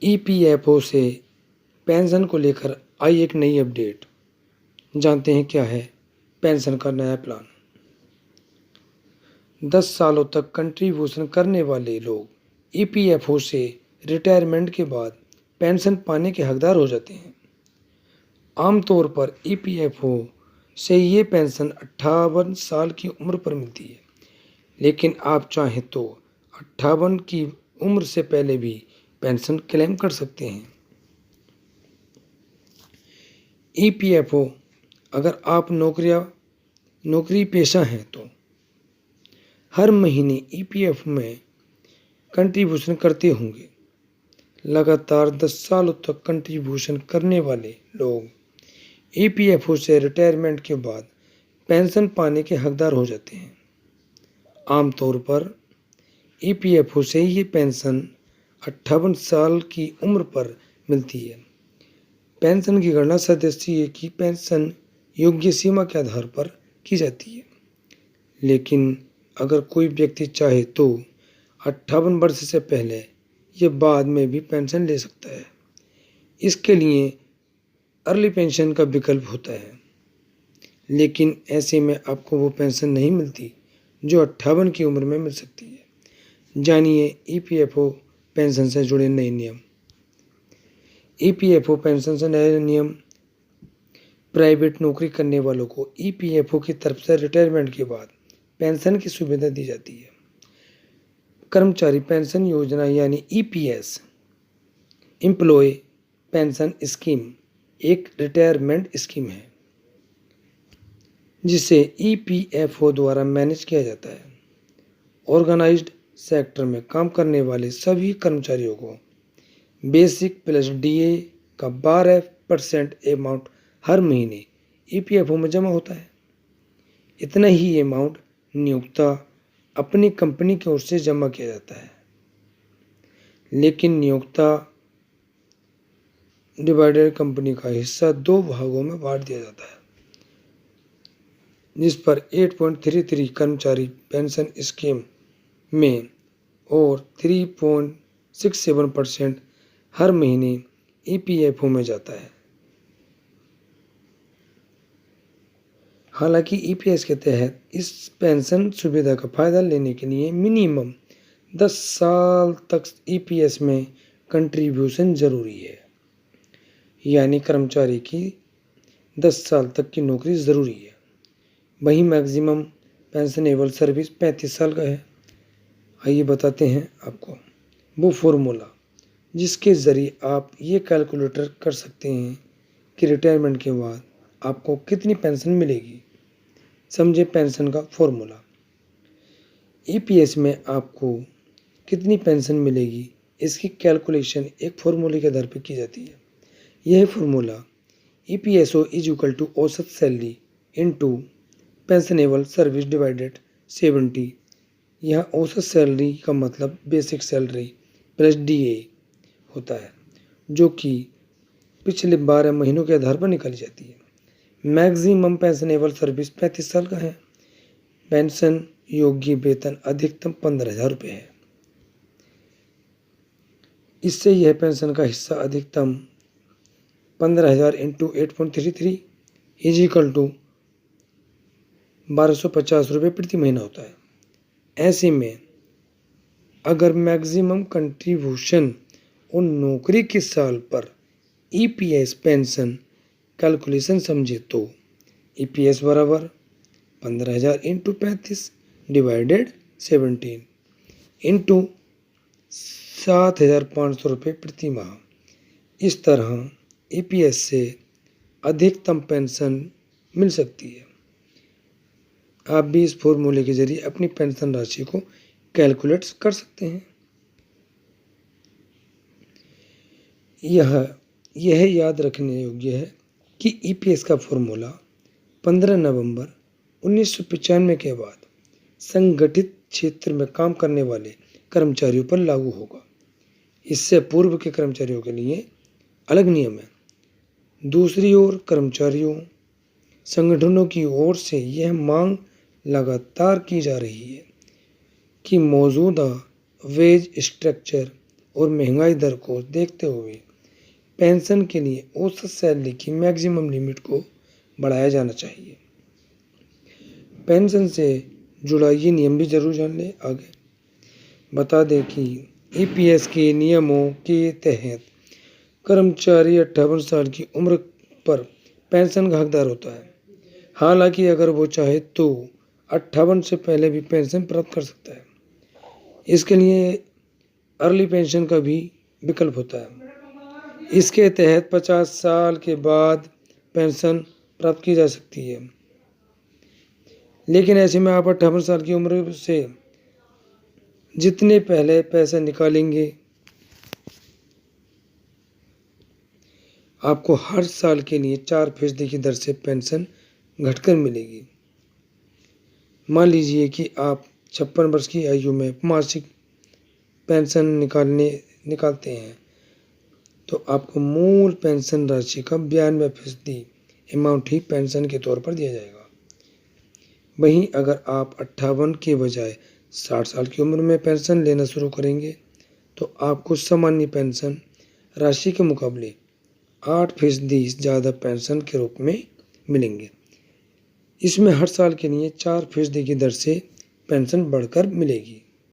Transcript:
EPFO से pension को लेकर आई एक नई अपडेट। जानते हैं क्या है पेंशन का नया प्लान। 10 सालों तक कंट्रीब्यूशन करने वाले लोग ईपीएफओ से रिटायरमेंट के बाद पेंशन पाने के हकदार हो जाते हैं। आमतौर पर ईपीएफओ से ये पेंशन 58 साल की उम्र पर मिलती है, लेकिन आप चाहें तो 58 की उम्र से पहले भी पेंशन क्लेम कर सकते हैं। ईपीएफओ अगर आप नौकरी पेशा हैं तो हर महीने ईपीएफ में कंट्रीब्यूशन करते होंगे। लगातार 10 सालों तक कंट्रीब्यूशन करने वाले लोग ईपीएफओ से रिटायरमेंट के बाद पेंशन पाने के हकदार हो जाते हैं। आमतौर पर ईपीएफओ से ये पेंशन 58 साल की उम्र पर मिलती है। पेंशन की गणना सदस्य की पेंशन योग्य सीमा के आधार पर की जाती है, लेकिन अगर कोई व्यक्ति चाहे तो 58 वर्ष से पहले या बाद में भी पेंशन ले सकता है। इसके लिए अर्ली पेंशन का विकल्प होता है, लेकिन ऐसे में आपको वो पेंशन नहीं मिलती जो 58 की उम्र में मिल सकती है। जानिए ईपीएफओ पेंशन से जुड़े नए नियम। ईपीएफओ पेंशन से नए नियम। प्राइवेट नौकरी करने वालों को ईपीएफओ की तरफ से रिटायरमेंट के बाद पेंशन की सुविधा दी जाती है। कर्मचारी पेंशन योजना यानी ईपीएस एम्प्लॉय पेंशन स्कीम एक रिटायरमेंट स्कीम है जिसे ईपीएफओ द्वारा मैनेज किया जाता है। ऑर्गेनाइज्ड सेक्टर में काम करने वाले सभी कर्मचारियों को बेसिक प्लस डीए का 12% अमाउंट हर महीने ईपीएफओ में जमा होता है। इतना ही अमाउंट नियोक्ता अपनी कंपनी की ओर से जमा किया जाता है, लेकिन नियोक्ता डिवाइडेड कंपनी का हिस्सा 2 भागों में बांट दिया जाता है, जिस पर 8.33 कर्मचारी पेंशन स्कीम में और 3.67% हर महीने ईपीएफओ में जाता है। हालांकि ईपीएस के तहत इस पेंशन सुविधा का फायदा लेने के लिए मिनिमम 10 साल तक ईपीएस में कंट्रीब्यूशन जरूरी है, यानी कर्मचारी की 10 साल तक की नौकरी ज़रूरी है। वहीं मैक्सिमम पेंशनेबल सर्विस 35 साल का है। आइए बताते हैं आपको वो फॉर्मूला जिसके ज़रिए आप ये कैलकुलेटर कर सकते हैं कि रिटायरमेंट के बाद आपको कितनी पेंशन मिलेगी। समझे पेंशन का फॉर्मूला। ईपीएस में आपको कितनी पेंशन मिलेगी इसकी कैलकुलेशन एक फॉर्मूले के आधार पर की जाती है। यह फॉर्मूला ईपीएसओ इज इक्वल टू औसत salary into pensionable service divided 70। यहाँ औसत सैलरी का मतलब बेसिक सैलरी प्लस डीए होता है, जो कि पिछले 12 महीनों के आधार पर निकाली जाती है। मैक्सिमम पेंशनेबल सर्विस 35 साल का है। पेंशन योग्य वेतन अधिकतम 15,000 रुपये है। इससे यह पेंशन का हिस्सा अधिकतम 15,000 इंटू 8.33 इज इक्वल टू 1250 रुपये प्रति महीना होता है। ऐसे में अगर मैक्सिमम कंट्रीब्यूशन और नौकरी के साल पर ईपीएस पेंशन कैलकुलेशन समझे तो ईपीएस बराबर 15,000 इंटू 35 डिवाइडेड 17 इंटू 7,500 रुपये प्रति माह। इस तरह ईपीएस से अधिकतम पेंशन मिल सकती है। आप भी इस फॉर्मूले के जरिए अपनी पेंशन राशि को कैलकुलेट कर सकते हैं। यह याद रखने योग्य है कि ईपीएस का फॉर्मूला 15 नवंबर 1995 के बाद संगठित क्षेत्र में काम करने वाले कर्मचारियों पर लागू होगा। इससे पूर्व के कर्मचारियों के लिए अलग नियम है। दूसरी ओर कर्मचारियों संगठनों की ओर से यह मांग लगातार की जा रही है कि मौजूदा वेज स्ट्रक्चर और महंगाई दर को देखते हुए पेंशन के लिए औसत सैलरी की मैक्सिमम लिमिट को बढ़ाया जाना चाहिए। पेंशन से जुड़ा ये नियम भी जरूर जान ले। आगे बता दें कि ईपीएस के नियमों के तहत कर्मचारी 58 साल की उम्र पर पेंशन का हकदार होता है। हालांकि अगर वो चाहे तो 58 से पहले भी पेंशन प्राप्त कर सकता है। इसके लिए अर्ली पेंशन का भी विकल्प होता है। इसके तहत 50 साल के बाद पेंशन प्राप्त की जा सकती है। लेकिन ऐसे में आप 58 साल की उम्र से जितने पहले पैसा निकालेंगे आपको हर साल के लिए 4% की दर से पेंशन घटकर मिलेगी। मान लीजिए कि आप 56 वर्ष की आयु में मासिक पेंशन निकालते हैं तो आपको मूल पेंशन राशि का 92% अमाउंट ही पेंशन के तौर पर दिया जाएगा। वहीं अगर आप 58 के बजाय 60 साल की उम्र में पेंशन लेना शुरू करेंगे तो आपको सामान्य पेंशन राशि के मुकाबले 8% ज़्यादा पेंशन के रूप में मिलेंगे। इसमें हर साल के लिए 4% की दर से पेंशन बढ़कर मिलेगी।